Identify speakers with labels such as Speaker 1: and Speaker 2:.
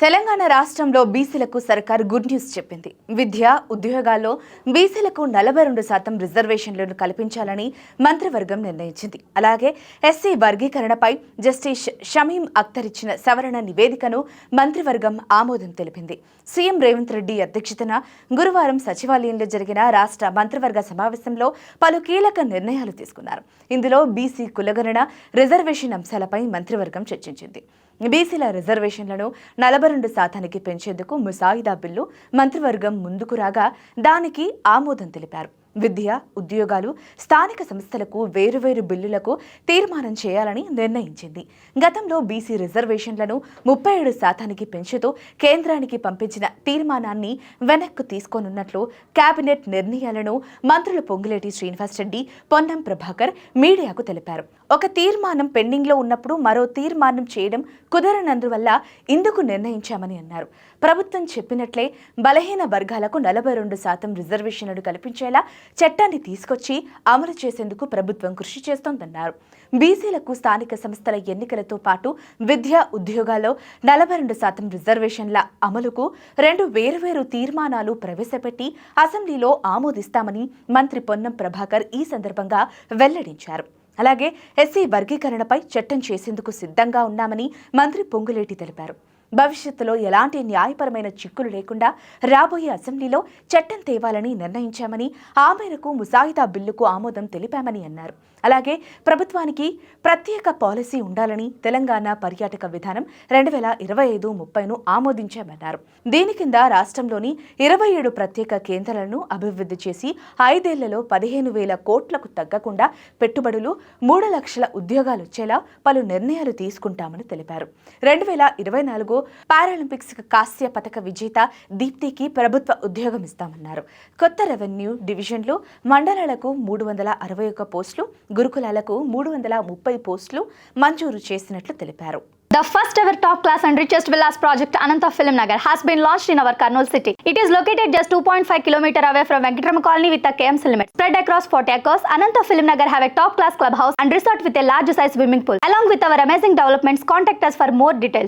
Speaker 1: తెలంగాణ రాష్ట్రంలో బీసీలకు సర్కార్ గుడ్ న్యూస్ చెప్పింది. విద్య, ఉద్యోగాల్లో బీసీలకు 42% రిజర్వేషన్లను కల్పించాలని మంత్రివర్గం నిర్ణయించింది. అలాగే ఎస్సీ వర్గీకరణపై జస్టిస్ షమీం అఖ్తర్ ఇచ్చిన సవరణ నివేదికను మంత్రివర్గం ఆమోదం తెలిపింది. సీఎం రేవంత్ రెడ్డి అధ్యక్షతన గురువారం సచివాలయంలో జరిగిన రాష్ట్ర మంత్రివర్గ సమావేశంలో పలు కీలక నిర్ణయాలు తీసుకున్నారు. ఇందులో బీసీ కులగణన, రిజర్వేషన్ అంశాలపై మంత్రివర్గం చర్చించింది. బీసీల రిజర్వేషన్లను 42% పెంచేందుకు ముసాయిదా బిల్లు మంత్రివర్గం ముందుకు రాగా దానికి ఆమోదం తెలిపారు. విద్య, ఉద్యోగాలు, స్థానిక సంస్థలకు వేరువేరు బిల్లులకు తీర్మానం చేయాలని నిర్ణయించింది. గతంలో బీసీ రిజర్వేషన్లను 37% పెంచుతూ కేంద్రానికి పంపించిన తీర్మానాన్ని వెనక్కు తీసుకోనున్నట్లు కేబినెట్ నిర్ణయాలను మంత్రులు పొంగులేటి శ్రీనివాసరెడ్డి, పొన్నం ప్రభాకర్ మీడియాకు తెలిపారు. ఒక తీర్మానం పెండింగ్లో ఉన్నప్పుడు మరో తీర్మానం చేయడం కుదరనందువల్ల ఇందుకు నిర్ణయించామని అన్నారు. ప్రభుత్వం చెప్పినట్లే బలహీన వర్గాలకు 42% రిజర్వేషన్లను కల్పించేలా చట్టాన్ని తీసుకొచ్చి అమలు చేసేందుకు ప్రభుత్వం కృషి చేస్తోందన్నారు. బీసీలకు స్థానిక సంస్థల ఎన్నికలతో పాటు విద్య, ఉద్యోగాల్లో 42% రిజర్వేషన్ల అమలుకు 2 వేర్వేరు తీర్మానాలు ప్రవేశపెట్టి అసెంబ్లీలో ఆమోదిస్తామని మంత్రి పొన్నం ప్రభాకర్ ఈ సందర్భంగా వెల్లడించారు. అలాగే ఎస్సీ వర్గీకరణపై చట్టం చేసేందుకు సిద్ధంగా ఉన్నామని మంత్రి పొంగులేటి తెలిపారు. భవిష్యత్తులో ఎలాంటి న్యాయపరమైన చిక్కులు లేకుండా రాబోయే అసెంబ్లీలో చట్టం తేవాలని నిర్ణయించామని, ఆ మేరకు ముసాయిదా బిల్లుకు ఆమోదం తెలిపామని అన్నారు. అలాగే ప్రభుత్వానికి ప్రత్యేక పాలసీ ఉండాలని తెలంగాణ పర్యాటక విధానం 2025-30ను ఆమోదించామన్నారు. దీని కింద రాష్ట్రంలోని 27 ప్రత్యేక కేంద్రాలను అభివృద్ధి చేసి 5 ఏళ్లలో 15,000 కోట్లకు తగ్గకుండా పెట్టుబడులు, 3 లక్షల ఉద్యోగాలు వచ్చేలా పలు నిర్ణయాలు తీసుకుంటామని తెలిపారు. 2024 పారాలింపిక్స్ కాంస్య పతక విజేత దీప్తికి ప్రభుత్వ ఉద్యోగం ఇస్తామన్నారు. కొత్త రెవెన్యూ డివిజన్లు, మండలాలకు 361 పోస్టులు, గురుకులాలకు 330 పోస్టులు మంజూరు చేసినట్లు తెలిపారు.
Speaker 2: The first ever top class and richest villas project Anantha Film Nagar has been launched in our Kurnool city. It is located just 2.5 km away from Venkatrama Colony with a KMC limit. Spread across 40 acres, Anantha Film Nagar have a top class clubhouse and resort with a large size swimming pool. Along with our amazing developments, contact us for more details.